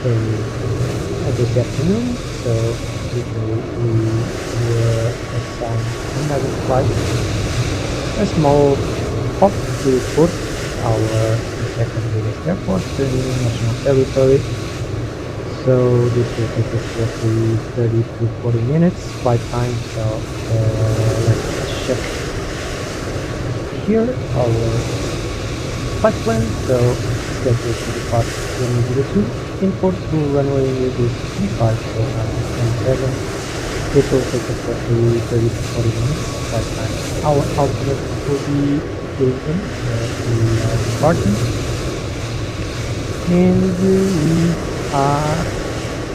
So this afternoon, so today we were assigned another flight, a small hop to put our second biggest airport in national territory. So this will take us roughly 30 to 40 minutes flight time. So let's check here our flight plan. So scheduled to depart 102 in Portugal runway is 35, so 927. It will take us roughly 30 to 40 minutes flight time. Our alternate will be Lisbon, we are departing, and we are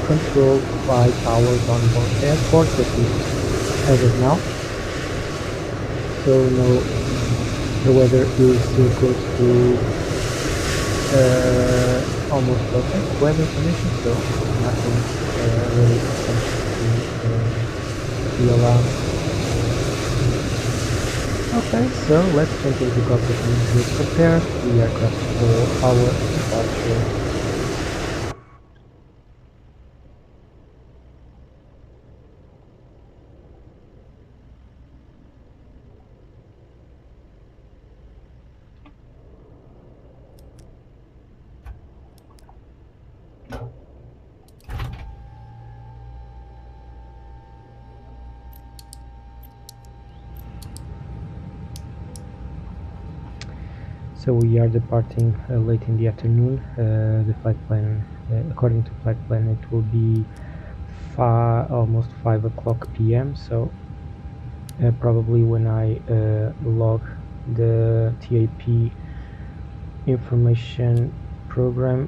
controlled by towers on both airports, at least as of now. So no, the weather is still close to almost perfect weather conditions, so nothing really to be alarmed. Okay, so let's jump into the cockpit and prepare the aircraft for our departure. So we are departing late in the afternoon. The flight plan, according to flight plan, it will be almost 5 o'clock p.m. So probably when I log the TAP information program,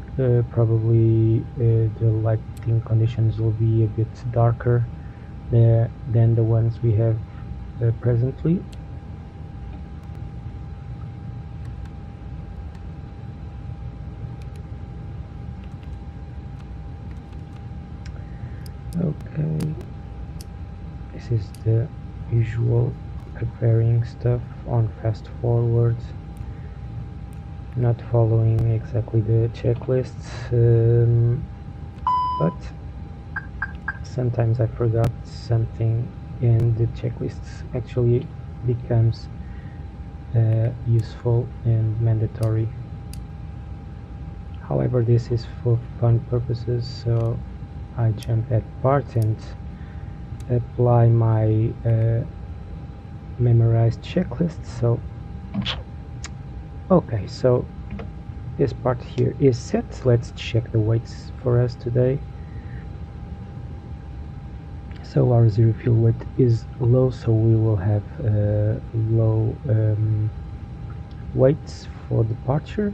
probably the lighting conditions will be a bit darker than the ones we have presently. Okay, this is the usual preparing stuff on fast forward, not following exactly the checklists, but sometimes I forgot something and the checklist actually becomes useful and mandatory. However, this is for fun purposes, so I jump that part and apply my memorized checklist. So okay, so this part here is set. Let's check the weights for us today. So our zero fuel weight is low, so we will have low weights for departure.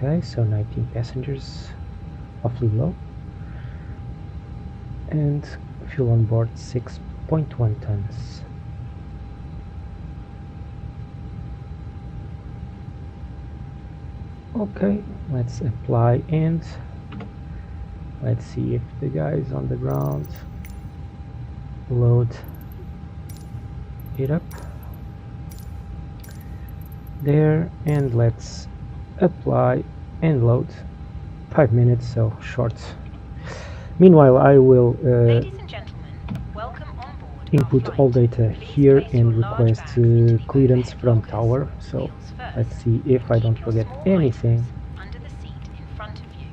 Okay, so 19 passengers, awfully low, and fuel on board 6.1 tons. Okay, let's apply and let's see if the guys on the ground load it up there, and let's apply and load. 5 minutes, so short. Meanwhile, I will Ladies and gentlemen, welcome on board input all data here and request clearance from tower. So let's see if I don't forget anything. Under the seat in front of you.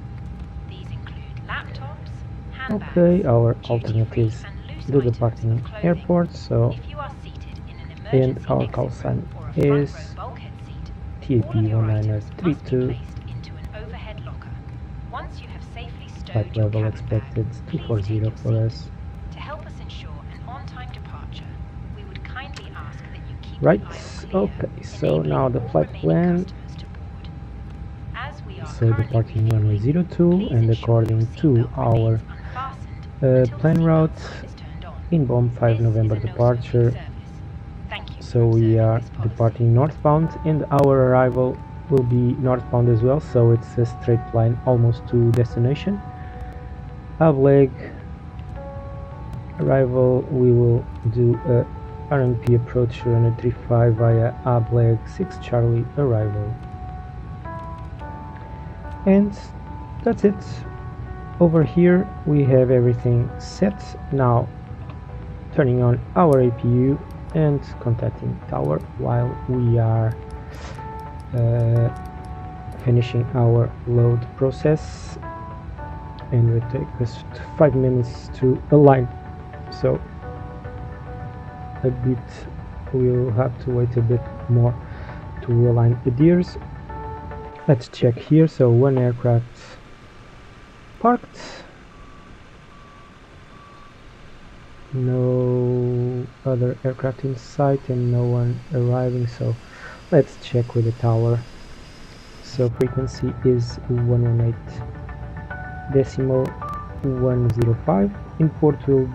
These include laptops, handbags, Okay, our duty-free alternatives and loose the items departing of clothing. airport. So If you are seated in an and emergency our exit call room sign or a front is row bulkhead seat, TAP all of your items must be 1932. placed into an overhead locker. Once you have safely Flight stowed your level cabin expected bag, please take 240 your for seat. us. To help us ensure an on-time departure, we would kindly ask that you keep Right, the aisle clear, okay, so enabling now the all flight remaining plan. customers to board. As we are So currently departing runway refueling, 02 please and ensure according your to seatbelt our remains unfastened until plan the route seatbelt sign is turned on. in bomb 5 This November is a departure. no-smoking service. Thank you So for we observing are this policy. departing northbound and our arrival will be northbound as well, so it's a straight line almost to destination. Ableg arrival, we will do a RMP approach runner 35 via Ableg 6 Charlie arrival. And that's it. Over here we have everything set. Now turning on our APU and contacting tower while we are finishing our load process, and it will take us 5 minutes to align, so a bit we'll have to wait a bit more to align the gears. Let's check here. So one aircraft parked, no other aircraft in sight and no one arriving, so let's check with the tower. So frequency is 118.105. in port it will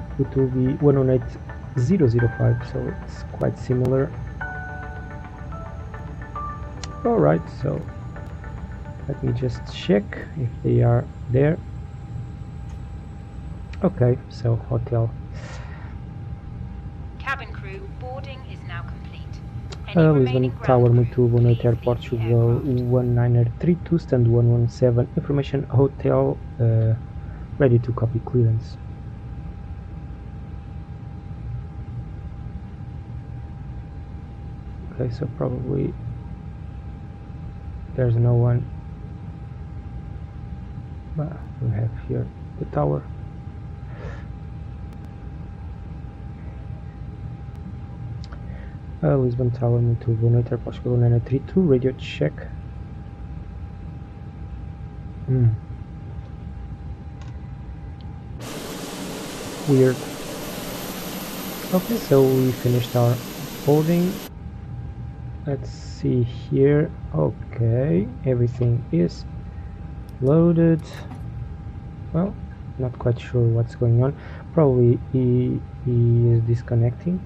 be 118.005, so it's quite similar. Alright, so let me just check if they are there. Okay, so hotel. Cabin crew, boarding is now complete. Any Lisbon remaining Tower, ground muito crew, boa noite, please Air leave the Portugal aircraft. 1932, stand 117, information hotel, ready to copy clearance. Okay, so probably there's no one, but we have here the tower. Lisbon Tower, muito boa noite, Air Portugal 932, radio check. Weird. Okay, so we finished our boarding. Let's see here. Okay, everything is loaded. Well, not quite sure what's going on. Probably he is disconnecting.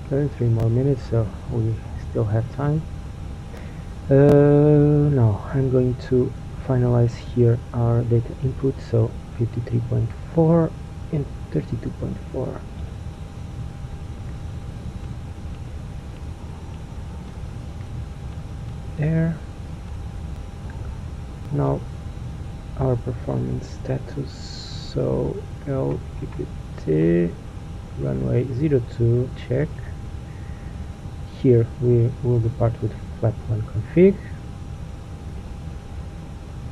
Okay, 3 more minutes, so we still have time. Now I'm going to finalize here our data input, so 53.4 and 32.4. There. Now our performance status, so LPPT runway 02 check. Here we will depart with flap 1 config,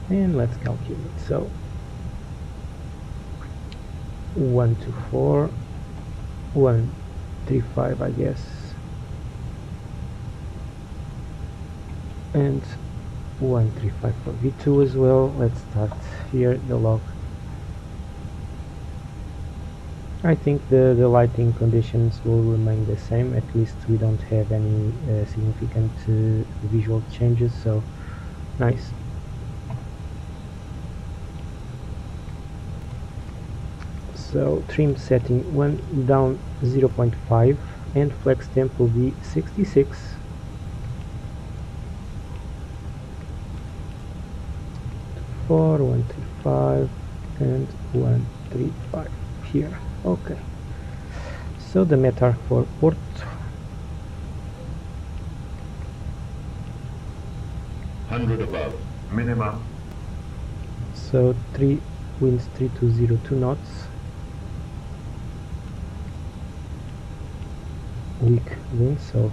and let's calculate. So 124, 135 I guess, and 135 for V2 as well. Let's start here the log. I think the lighting conditions will remain the same, at least we don't have any significant visual changes, so nice. So trim setting 1 down 0.5 and flex temp will be 66. For 135 and 135 here. Okay, so the METAR for port, above minimum. So winds 3202 knots, weak wind, so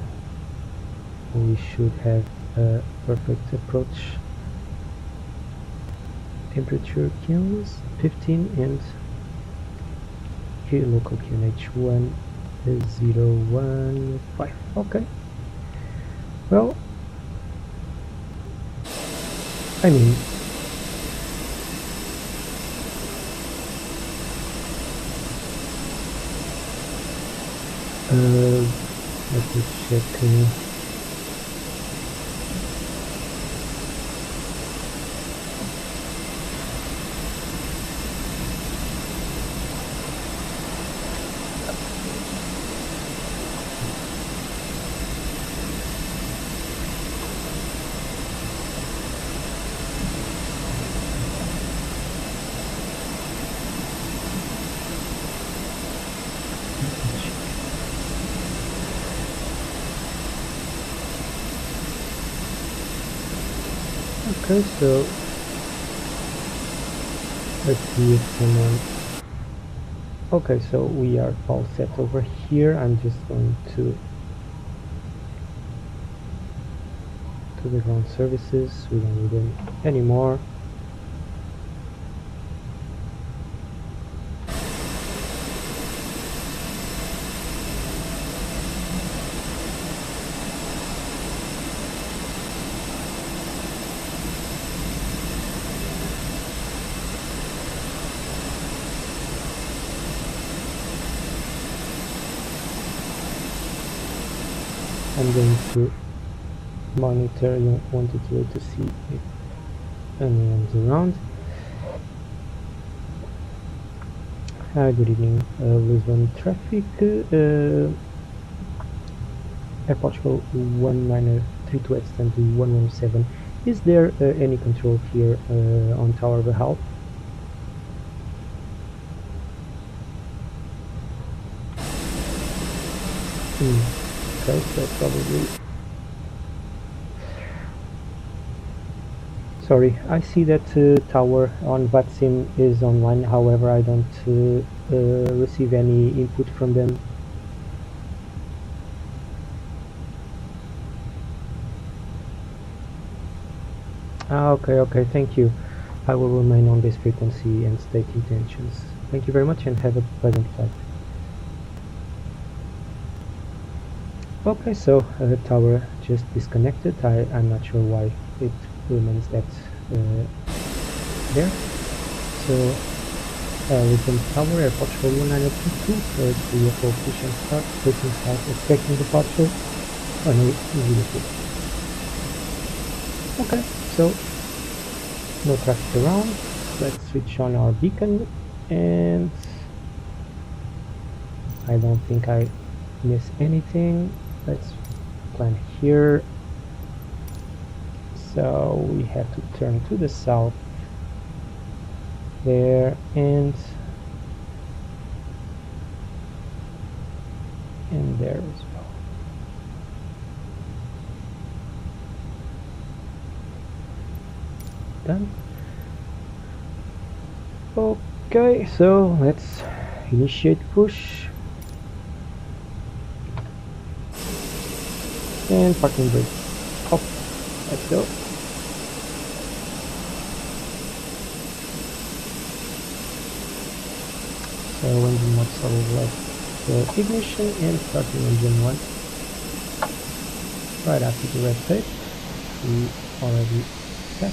we should have a perfect approach temperature kelvins 15 and here local QNH 1015. Okay, well, I mean, let me check. Okay, so let's see if someone... Okay, so we are all set over here. I'm just going to the ground services. We don't need them anymore. I'm going to monitor 123 to see if anyone's around. Hi, good evening. Lisbon traffic. Air Portugal 1932 extend to 117. Is there any control here on tower behalf? Okay, so probably... Sorry, I see that tower on VATSIM is online, however I don't receive any input from them. Okay, thank you. I will remain on this frequency and state intentions. Thank you very much and have a pleasant flight. Okay, so tower just disconnected. I'm not sure why it remains that there. So Lisbon Tower, Air Portugal 1922, clear for push and start, taking start, expecting departure, runway 02. Okay, so no traffic around. Let's switch on our beacon, and I don't think I miss anything. Let's plan here. So we have to turn to the south there, and there as well. Done. Okay, so let's initiate push. And parking brake off. Let's go. So engine mode solid left the ignition and starting engine 1. Right after the red tape, we already set.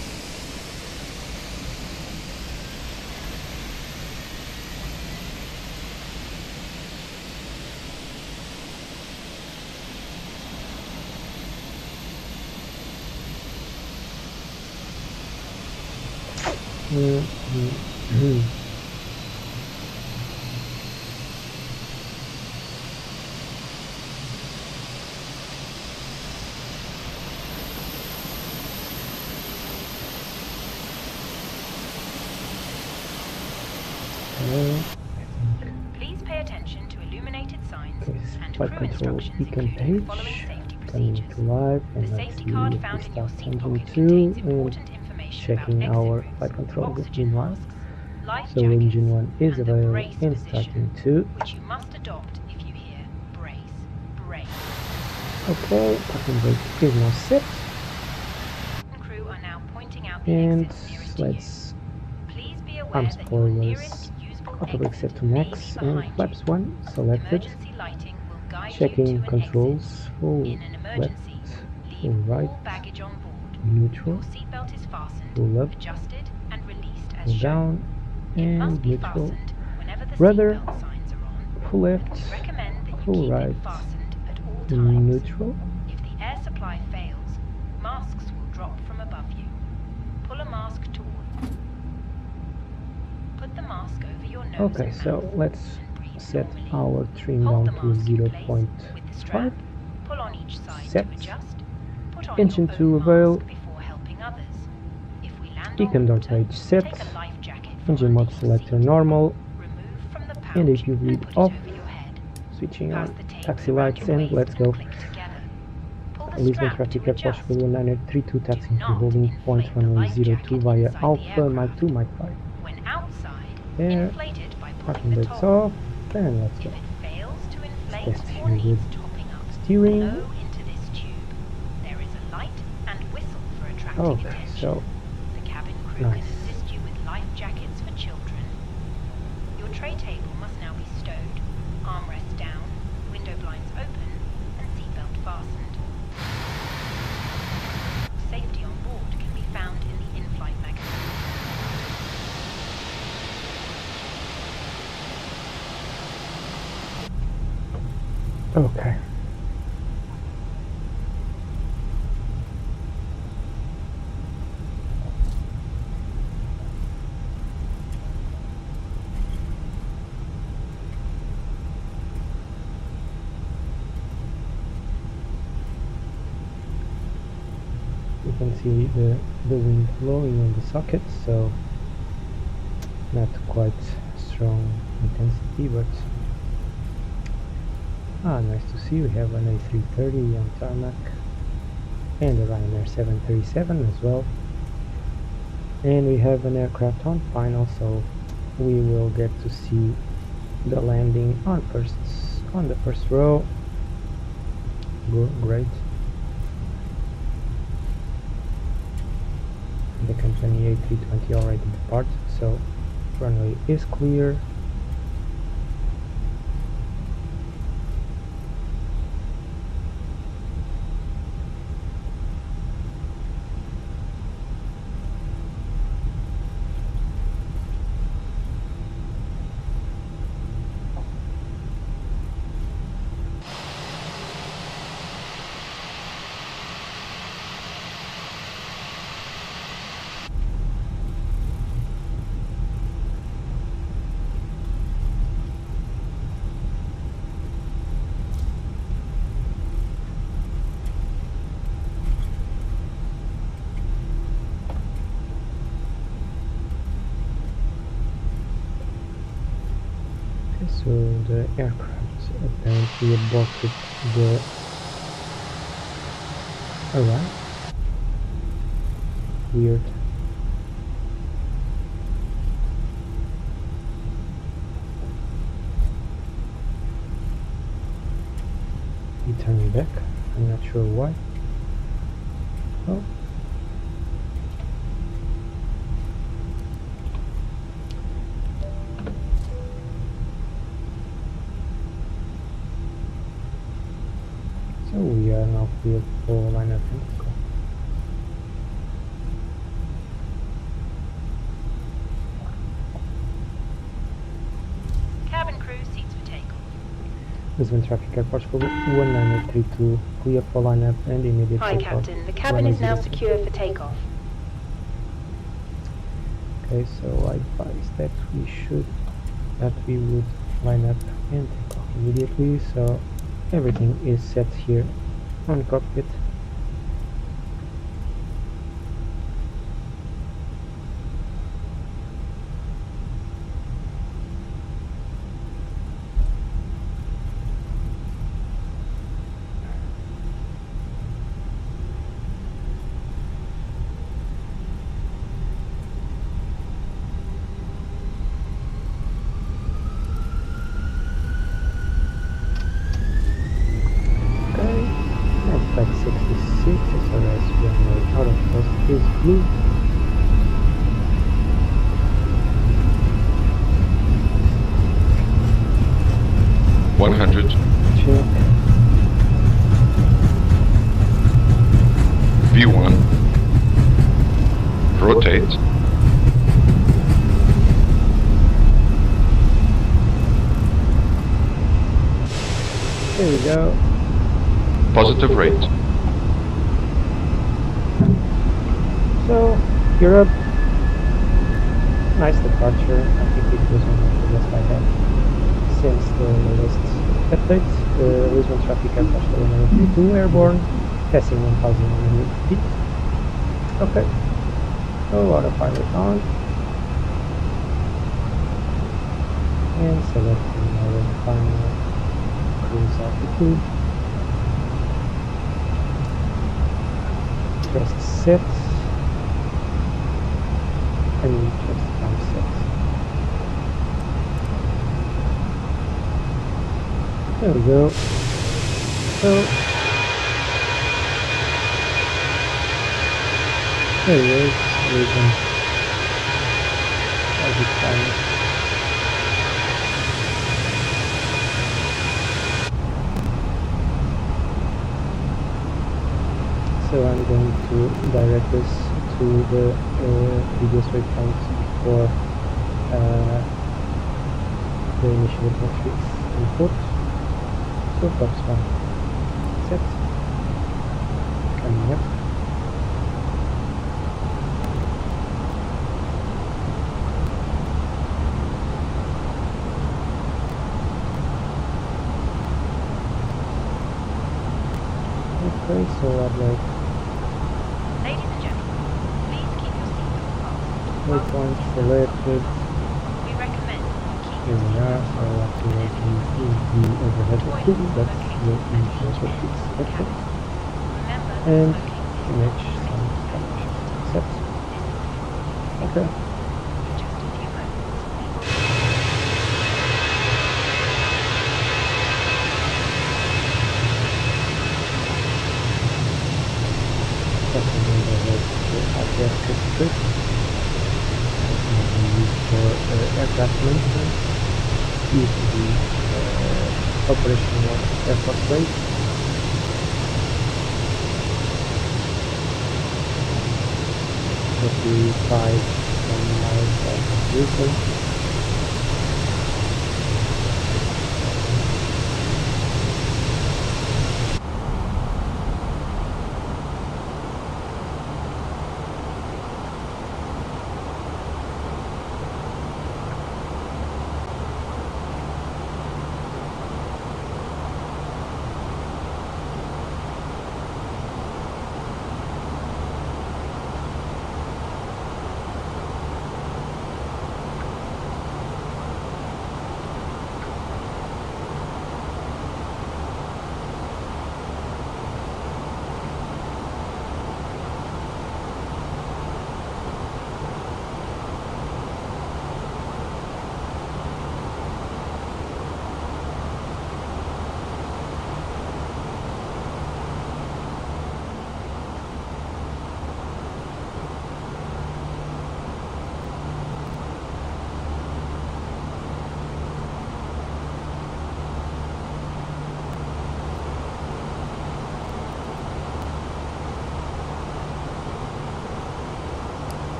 Please pay attention to illuminated signs and Flight crew control instructions beacon including page, following safety coming procedures. to live, The and let's safety see card if found we in your start seat engine pocket 2 contains and important information checking about our exit flight routes, controls oxygen meanwhile. masks, life So jackets, engine 1 is and the available brace and position, starting 2. which you must adopt if you hear brace, brace. Okay, parking brake is now set. Crew are now pointing out the And exits nearest to let's aware that your spoilers, nearest usable autobrake exit set to may max, be and behind flaps you. 1 selected. Emergency lighting will guide you Checking to an controls, exit. full In an left, emergency, full leave right, all baggage on board. neutral, Your seatbelt is fastened, full up, adjusted, and released as full shown. down, It must and be neutral. fastened whenever the Rudder, seatbelt signs are on. full left, We recommend that you full keep right, it fastened at all times. neutral. If the air supply fails, masks will drop from above you. Pull a mask toward. Put the mask over your nose Okay, and so mouth let's and breathe set normally. our trim Hold down the to mask in place 0.5. with the strap. Pull on each side Set. to adjust. Put on Engine your to own avail. mask before helping others. If we land Beacon on door water, page set. take a life jacket from Engine under mode your selector seat. normal. Remove from the pouch And if you and read put off, it over your head. switching Pass on the tape taxi around lights, your and waist let's go. click together. Pull the Lisbon strap traffic to airport adjust. Portugal 1932 taxiing to not holding point inflate the life 1102 jacket via inside the Alpha Mike aircraft. 2 Mike 5. When outside, There, inflate it by pulling parking the brakes top. off, and let's If go. it fails to inflate Test or here needs with topping up, steering. blow into this tube. There is a light and whistle for attracting Okay, attention. so The cabin crew nice. can assist you with life jackets for children. Your tray table must now be stowed, armrest down, window blinds open, and seatbelt fastened. Safety on board can be found in the in-flight magazine. Okay. You can see the wind blowing on the socket, so not quite strong intensity, but nice to see. We have an A330 on tarmac and a Ryanair 737 as well, and we have an aircraft on final, so we will get to see the landing on the first row. Great. The company A320 already departed, so runway is clear. So the aircraft apparently aborted the arrival. Weird. He turned back. I'm not sure why. Oh. So we are now clear for lineup and takeoff. Cabin crew seats for takeoff. Lisbon traffic airport Portugal 1932 clear for lineup and immediate Hi, takeoff. Captain. The cabin is now secure for takeoff. Okay, so I advise that we would line up and take off immediately, so everything is set here on cockpit. Okay, and flight 6 100. Check. V1. Rotate. There we go. Positive rate. So, Europe, nice departure. I think it was one of the best I had since the latest update. The Lisbon traffic at Barcelona 32 airborne, passing 1000 feet. Okay, so autopilot on. And selecting our final cruise altitude. Just set. And just time set. There we go. So there it is. Lisbon. As it's fine. So I'm going to direct this to the previous waypoint for the initial metrics input. So first one set, coming up. Okay, so I'd like Ladies and gentlemen, please keep your seatbelts fastened. waypoint selected. We recommend Here keeping we are, so I'll activate the overhead tools, that's the initial metrics selected. Remember, And smoking image some connection set. Okay. for just a few moments. Second overhead object script. Used for aircraft maintenance. Used to be operational airport base. But we tried some miles of recent.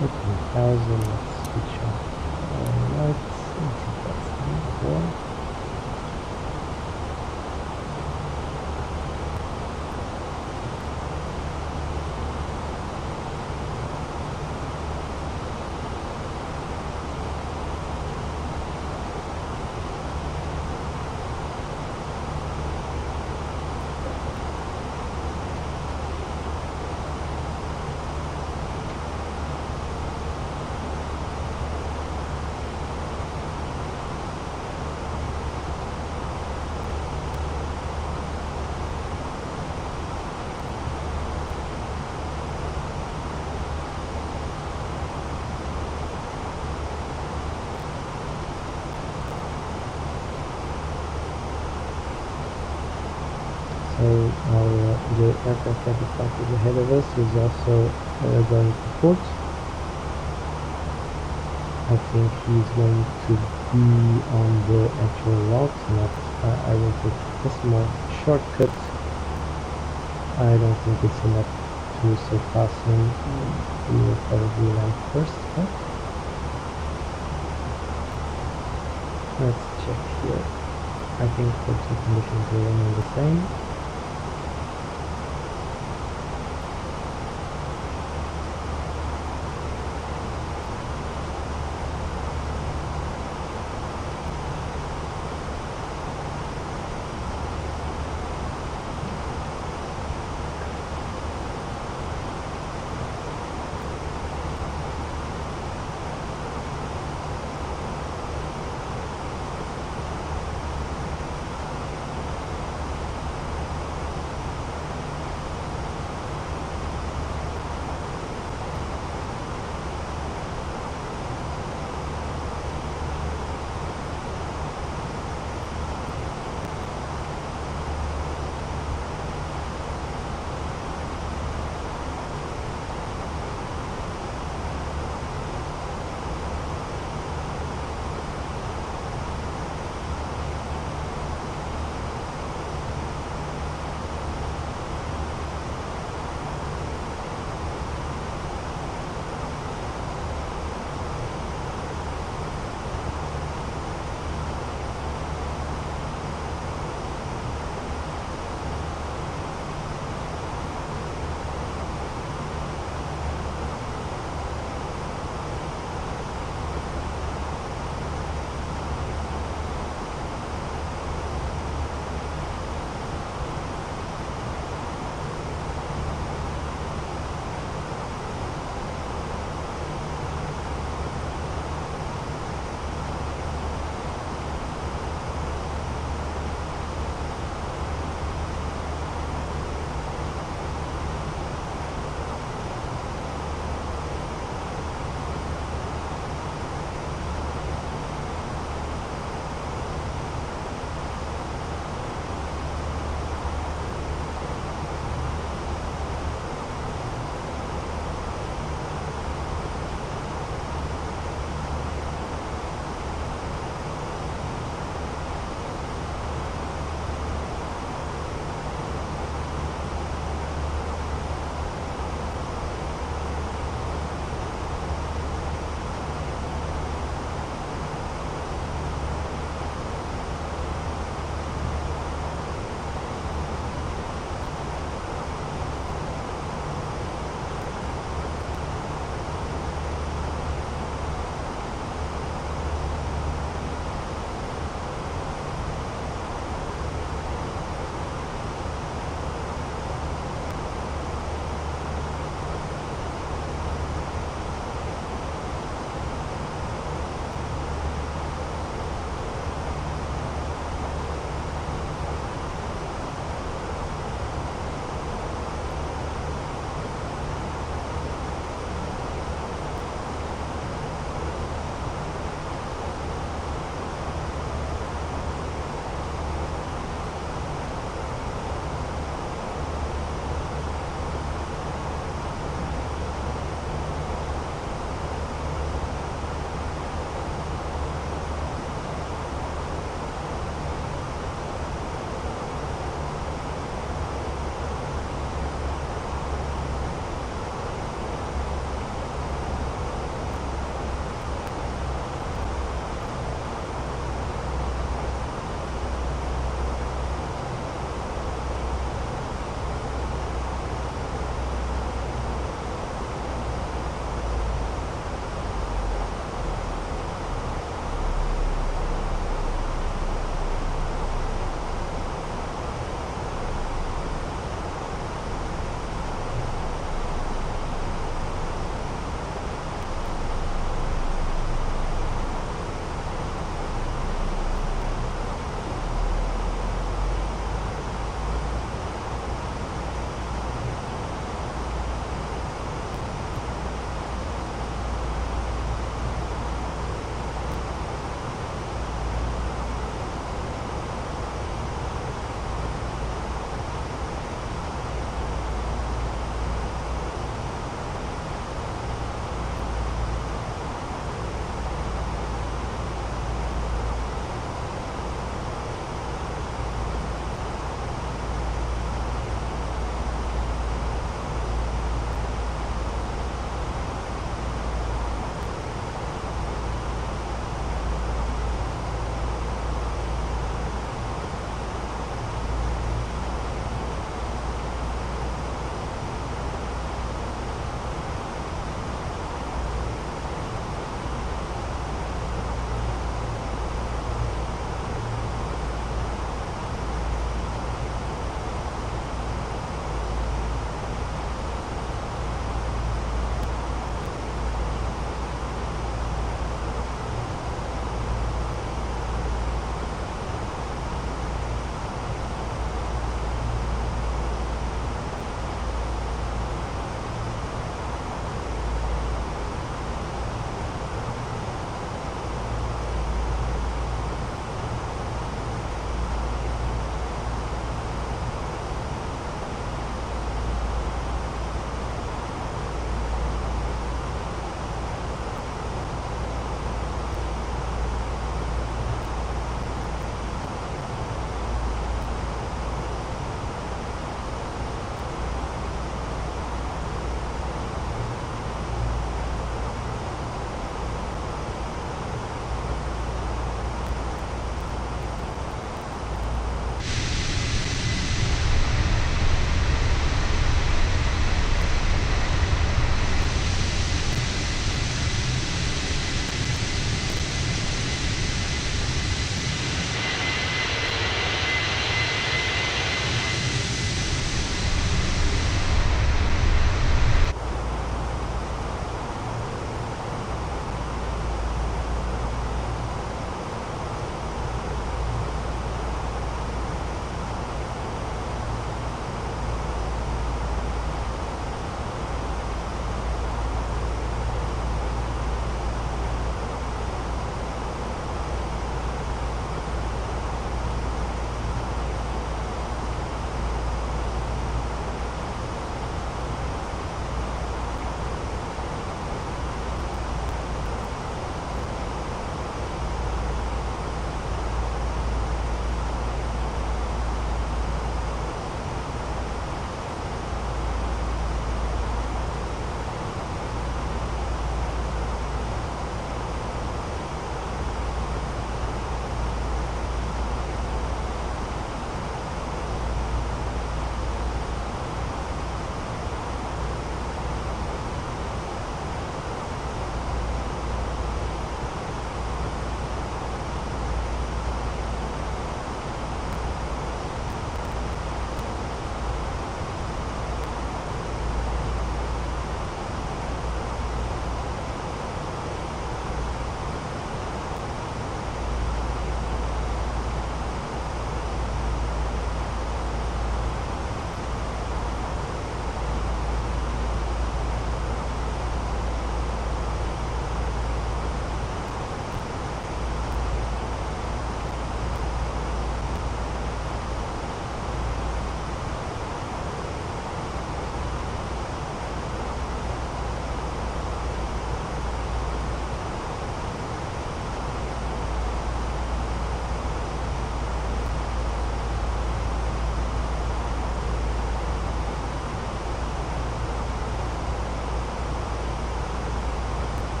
Okay, 1000, let's switch off lights and see if that's the one. So the aircraft that is parked ahead of us is also going to port. I think he's going to be on the actual route, not I will take a small shortcut. I don't think it's enough to surpass him. We will probably land first, but let's check here. I think the two conditions will remain the same.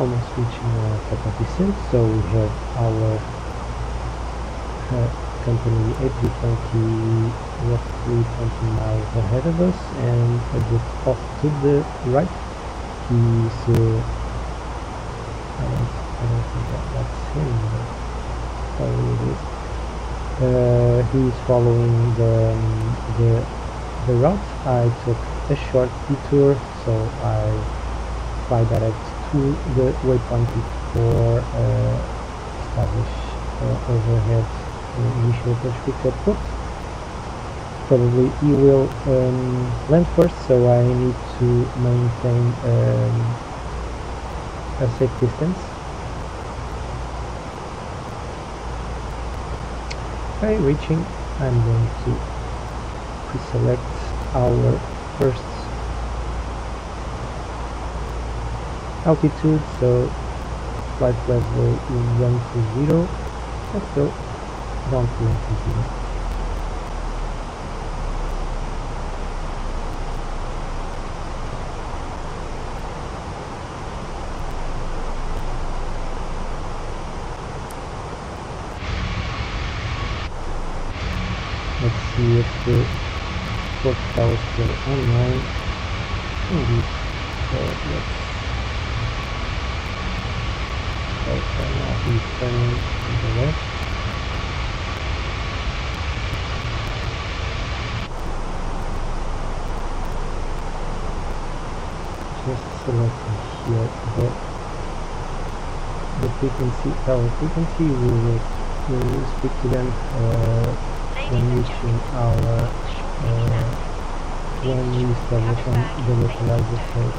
almost reaching top of descent. So we have our company A320 roughly 20 miles ahead of us, and a bit off to the right he's I don't think that's him, but probably it is. He's following the route. I took a short detour, so I fly direct to the waypoint before establish overhead initial approach quick airport. Probably he will land first, so I need to maintain a safe distance. Okay, reaching, I'm going to pre-select our first altitude, so flight level 120. Let's go down to 120. Let's see if the port tower is still online. Indeed. So let's now he's turning to the left. Just selecting here the frequency, tower frequency. We will speak to them when reaching our when we establish on the localizer stage.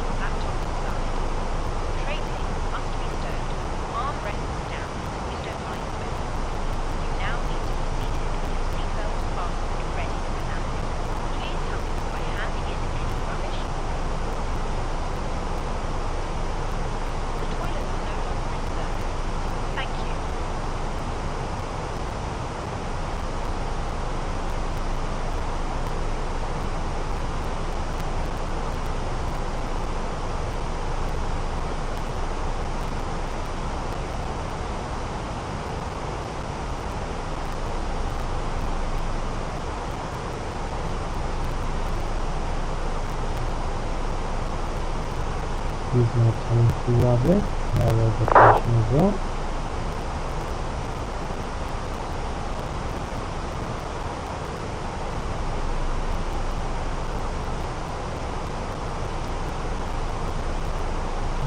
He's now turning to object, our detection as well.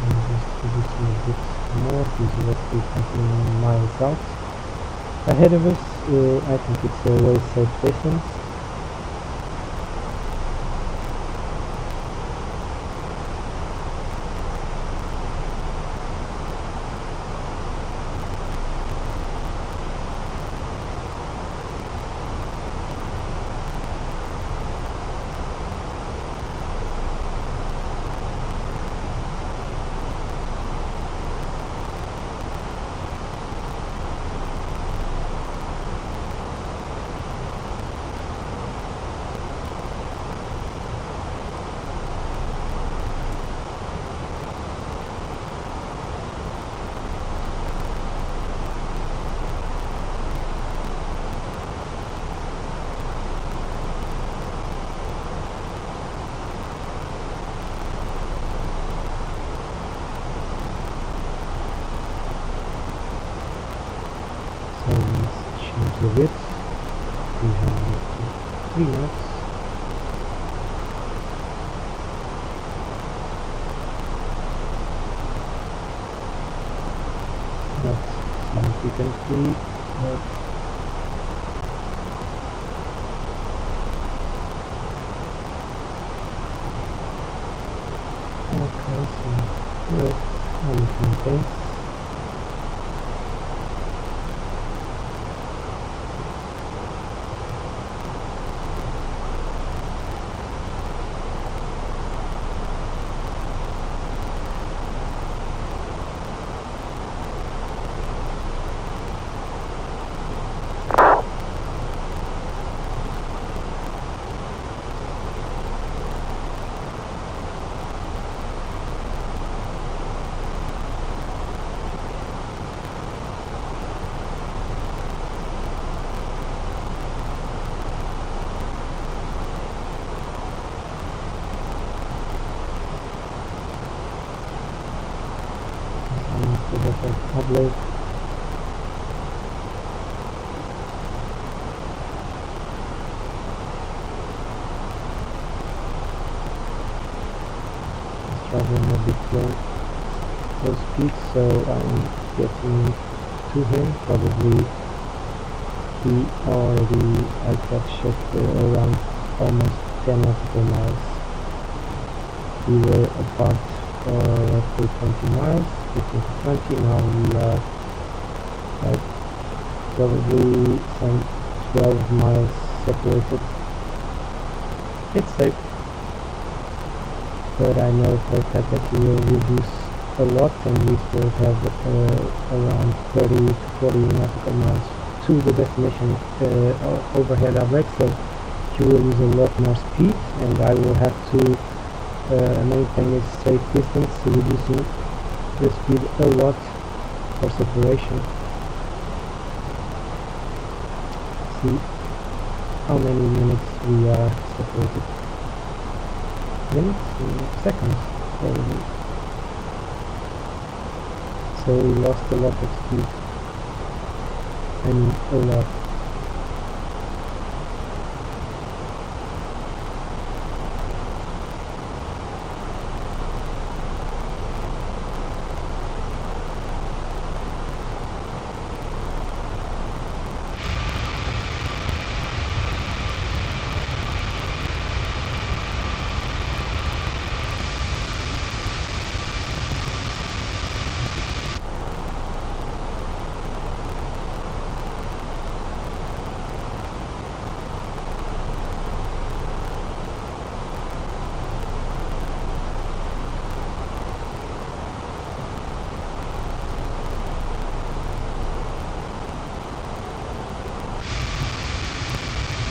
And just reducing a bit more, he's roughly 20 miles out ahead of us. I think it's a very safe distance. The width 303 knots. Not significantly, but okay, so we're on the pace. tablet. Traveling a bit slow speed, so I'm getting to him. Probably he already I captured around almost 10 nautical miles. We were apart for roughly 20 miles, 15 to 20. Now we are like probably some 12 miles separated. It's safe, but I know for a fact that we will reduce a lot and we still have around 30 to 40 nautical miles to the destination overhead object, so you will lose a lot more speed and I will have to maintain a safe distance, reducing the speed a lot for separation. See how many minutes we are separated. Minutes? Seconds, probably. So we lost a lot of speed. I mean, a lot.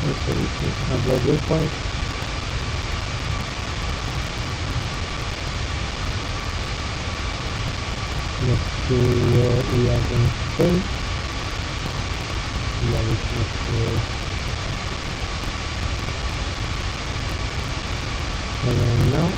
So we can upload waypoints. Next to where we are going to stay. We are reaching up to now.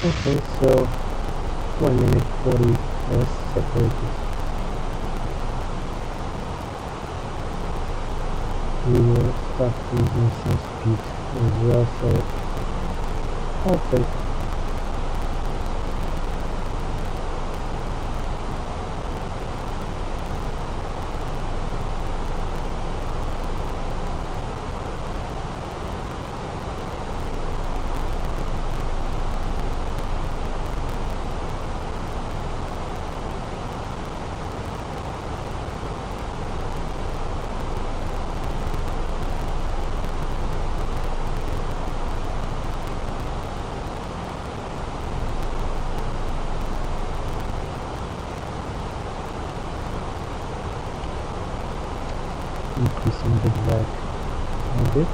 Okay, so 1 minute 40 was separated. We will start losing some speed as well, so I'll take increasing the drag a bit.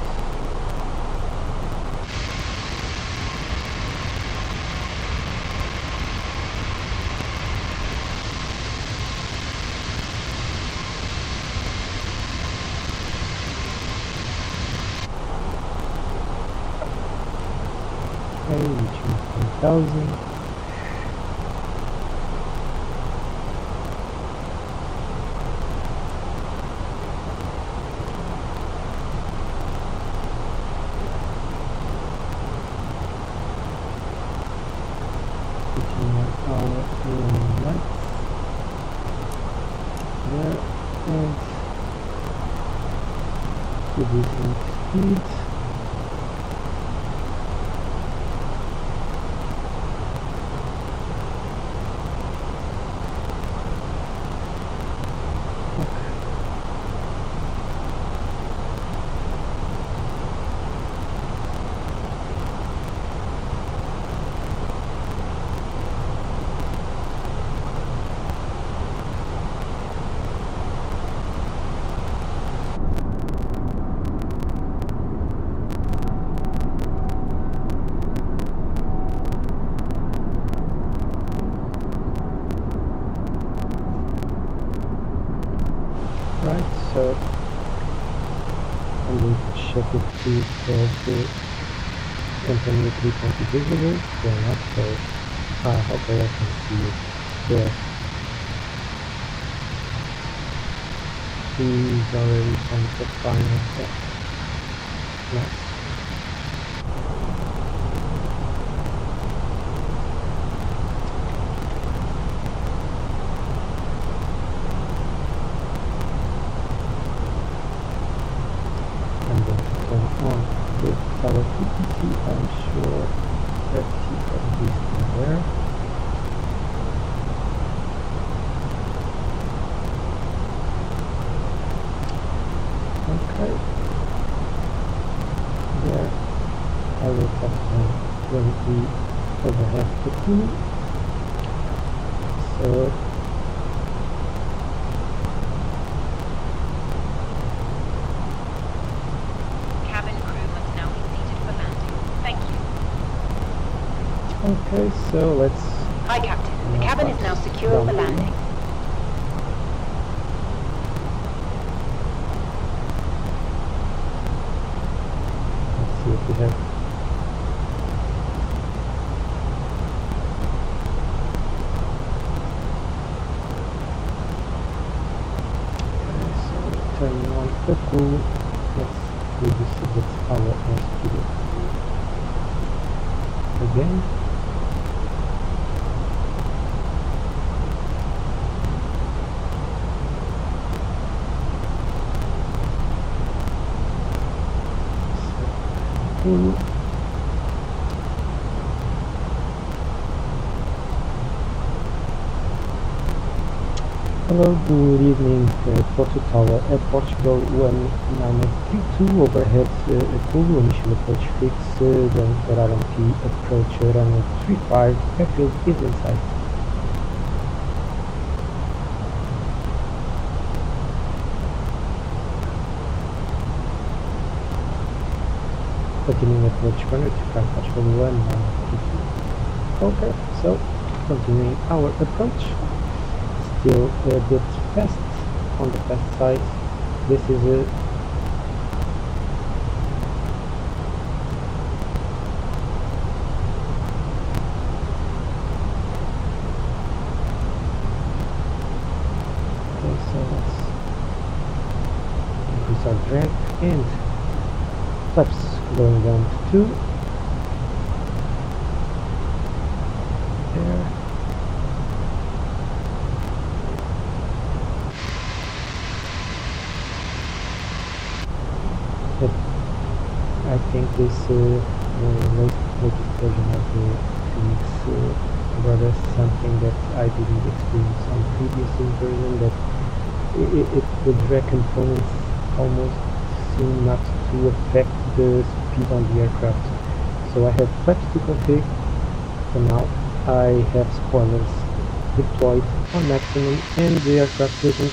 Okay, reaching 10,000. And reducing speed. I'm going to check if the company 320 visible. They're not, so okay, I can see it there. He's already on the final step. Nice. I'm going to turn on the tower frequency. I'm sure that he probably is still there. Okay. There. I will have when we overhead the tool. So Cabin crew must now be seated for landing. Thank you. okay, so let's Hi, Captain. The cabin is now secure for landing. let's see if we have turning on the cool. Let's reduce it with our airspeed again. So, cool. Hello, good evening, Porto Tower at Portugal 1932 overhead Apollo initial approach fix, then for RMP approach runway 35, airfield is in sight. Continuing approach runway 35, Portugal 1932. Okay, so continuing our approach. Still a bit fast on the fast side. This is a okay, so let's increase our drag and flaps going down to 2 there. But I think this latest version of the Phoenix brought us something that I didn't experience on previous version, that the drag components almost seem not to affect the speed on the aircraft. So I have flaps to config for now. I have spoilers deployed on maximum, and the aircraft doesn't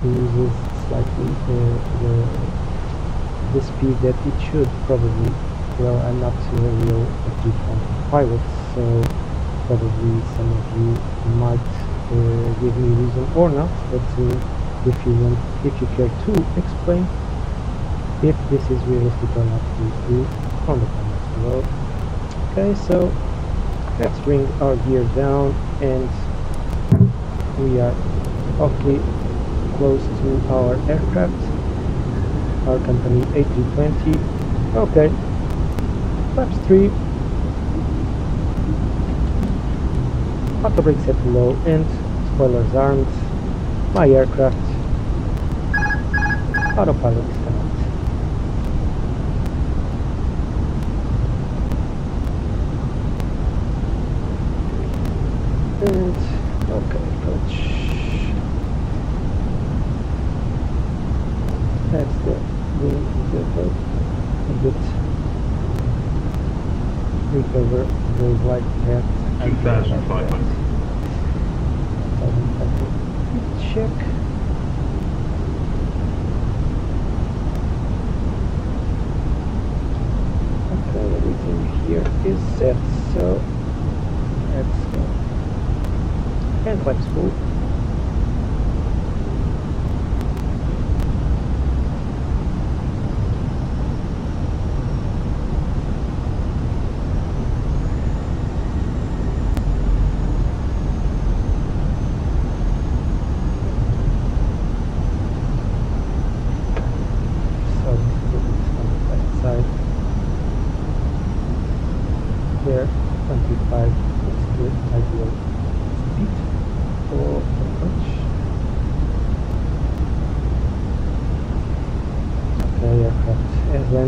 loses slightly the speed that it should probably. Well, I'm not a real G20 pilot, so probably some of you might give me reason or not, but if you care to explain if this is realistic or not, please do on the comments below. Okay, so let's bring our gear down, and we are awfully close to our aircraft, our company A320. Okay, flaps 3, auto brake set to low, and spoilers armed. My aircraft autopilot is connected. And okay, approach. That's the approach. A bit recover the white hat. 2,500. Check. Okay, everything here is set, so let's go. And flaps full.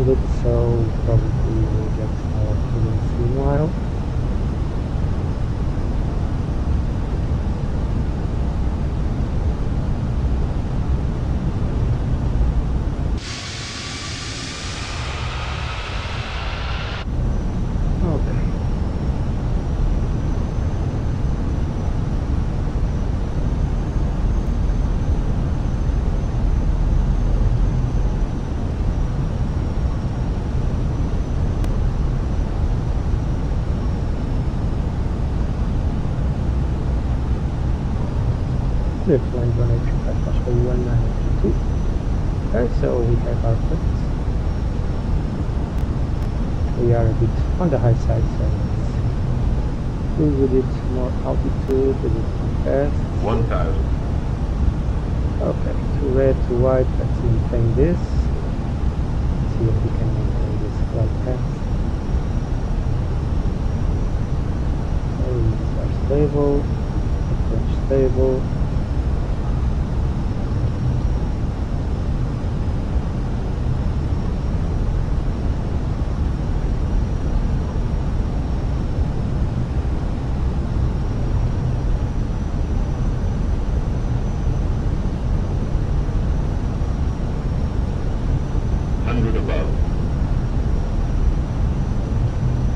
landed, so probably we'll get our feelings meanwhile. Clear to land 185 possible 1982. Okay, so we have our flights. We are a bit on the high side, so let's cruise a bit more altitude, a bit fast. 1000. Okay, to red, to white, let's maintain this. See if we can maintain this flight path. Okay, these are stable, approach stable.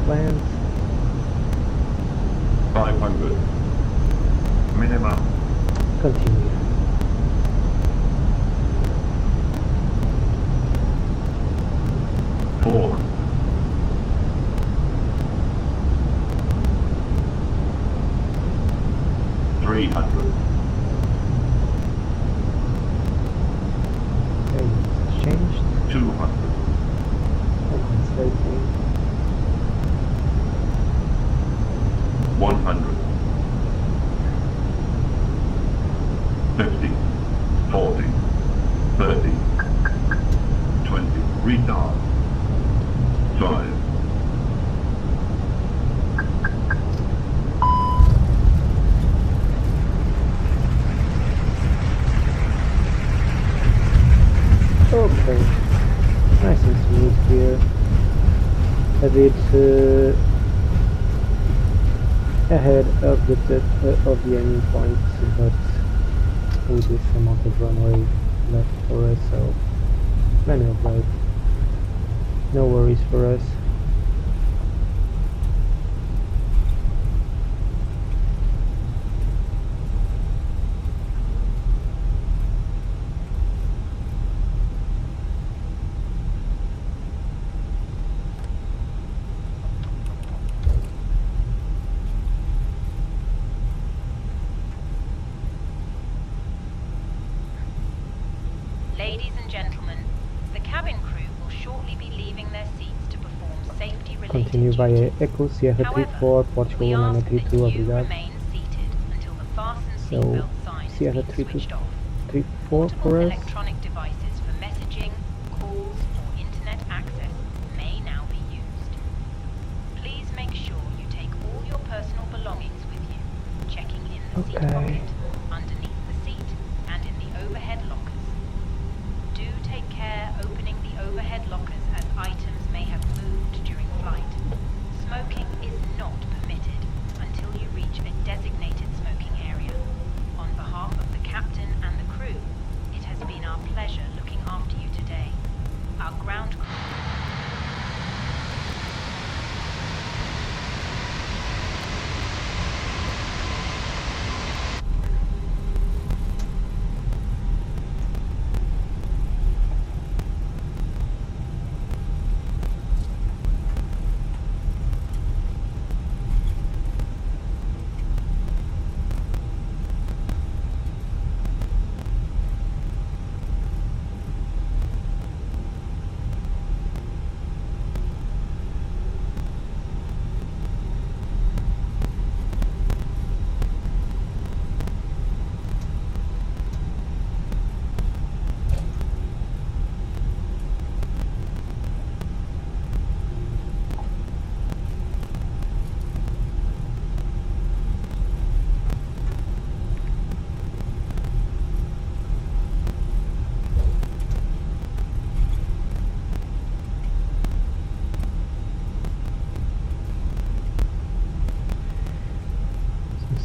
Land 500. Minimum. continue. Four. 300. Okay, it's changed. 200. Compensating. 100. 50. 40. 30. 20. Retard. 5. Okay, nice and smooth here. A bit ahead of the aiming point, but with this amount of runway left for us, so plenty of light. No worries for us. Ladies and gentlemen, the cabin crew will shortly be leaving their seats to perform safety-related Continue via duties. Echo Sierra However, 34, Portugal we ask that 1932, you obrigado. remain seated until the fasten So, seatbelt sign Sierra has been switched off. 34 Portable for us. electronic devices for messaging, calls, or internet access may now be used. Please make sure you take all your personal belongings with you, checking in the seat Okay. pocket, underneath the seat, and in the overhead lockers. Do take care opening the overhead lockers as items may have moved during flight. Smoking is not permitted until you reach a designated smoking area. On behalf of the captain and the crew, it has been our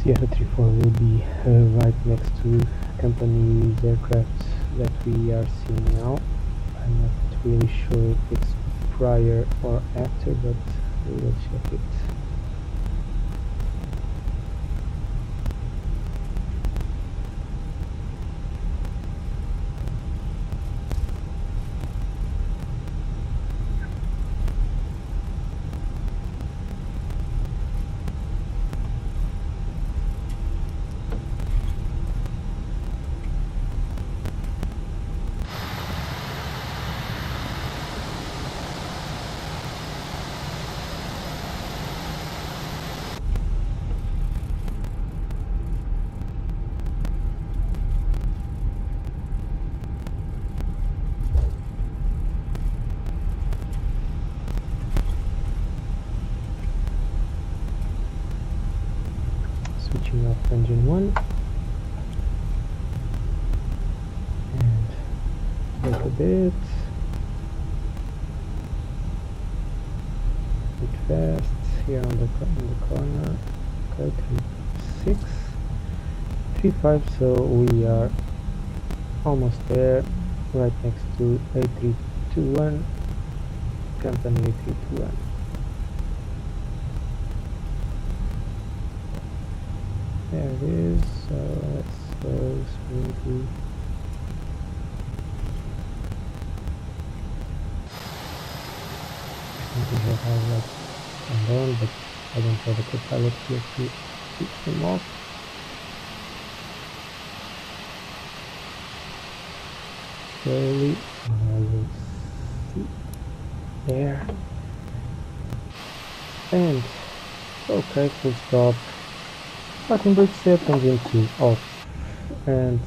Sierra 34 will be right next to company's aircraft that we are seeing now. I'm not really sure if it's prior or after, but we will check it. Switching off engine 1 and brake a bit fast here on the corner. Okay, 36, 35, so we are almost there, right next to A321, company A321. There it is, so let's go smoothly. I think we have highlights turned on, but I don't have a copilot here to switch them off. Slowly, I will see there. And okay, full stop. Parking brake set, engine 2 off, and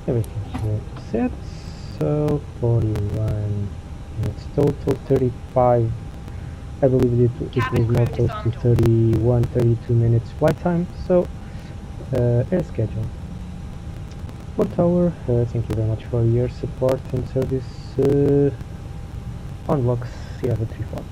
everything here set. So 41 minutes total, 35. I believe it was more close to 31, 32 minutes flight time. So as scheduled. Port Tower, thank you very much for your support and service on blocks Sierra 34.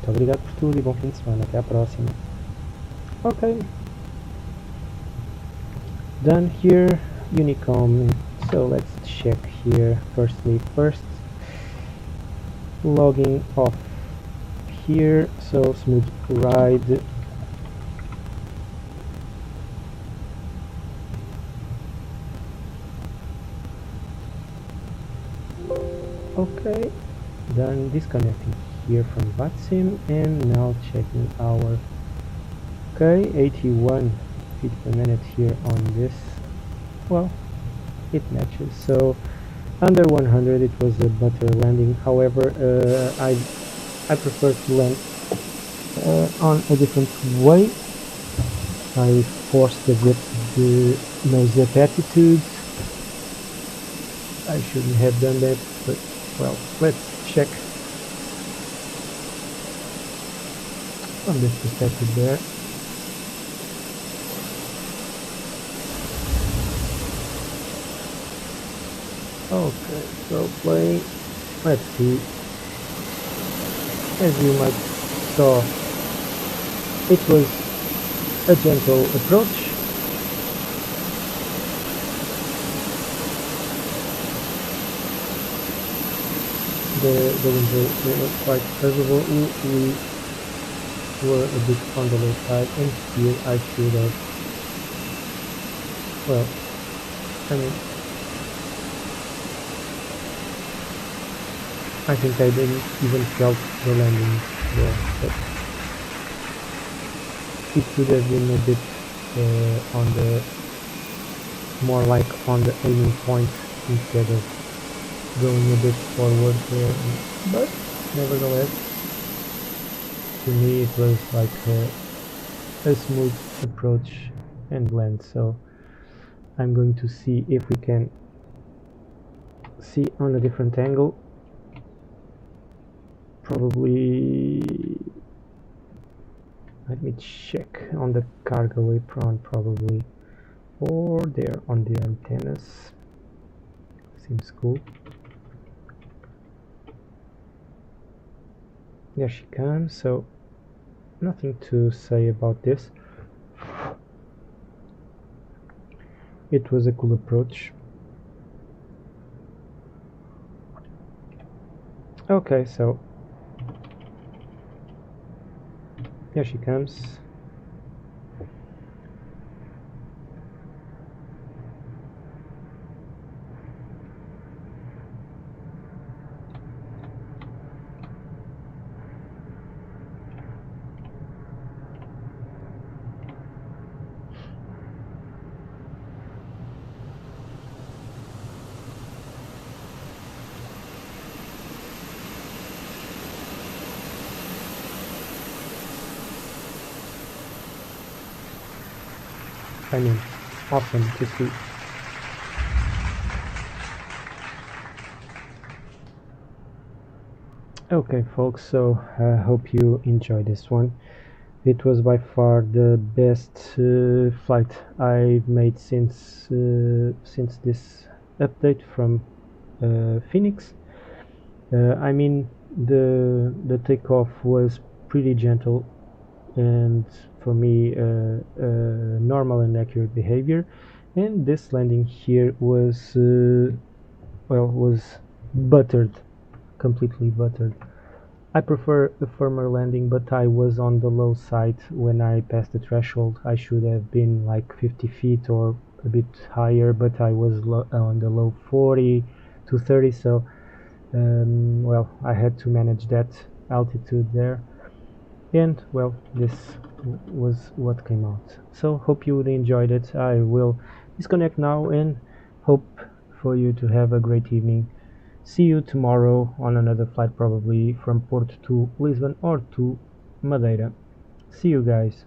Muito obrigado por tudo e bom fim de semana. Até a próxima. Okay. Done here. Unicom. So let's check here. First, logging off here. So smooth ride. Okay. Done disconnecting here from VATSIM, and now checking our 81 feet per minute here on this. Well, it matches, so under 100 it was a better landing. However, I prefer to land on a different way. I forced the no zip attitude. I shouldn't have done that, but well, let's check from this perspective there. Okay, so play. Let's see. As you might saw, it was a gentle approach. The winds were quite favorable. We were a bit on the low side, and here I should have, well, I mean, I think I didn't even felt the landing there, but it should have been a bit on the, more like on the aiming point instead of going a bit forward there, but nevertheless, to me it was like a smooth approach and land. So I'm going to see if we can see on a different angle. Probably, let me check on the cargo apron. Probably or there on the antennas. Seems cool. There she comes. So nothing to say about this. It was a cool approach. Okay, so here she comes. I mean, awesome to see. Okay folks, so I hope you enjoyed this one. It was by far the best flight I've made since this update from Phoenix. I mean, the takeoff was pretty gentle, and for me normal and accurate behavior, and this landing here was was buttered, completely buttered. I prefer a firmer landing, but I was on the low side when I passed the threshold. I should have been like 50 feet or a bit higher, but I was on the low 40 to 30, so well, I had to manage that altitude there. And well, this was what came out. So hope you enjoyed it. I will disconnect now and hope for you to have a great evening. See you tomorrow on another flight, probably from Porto to Lisbon or to Madeira. See you guys.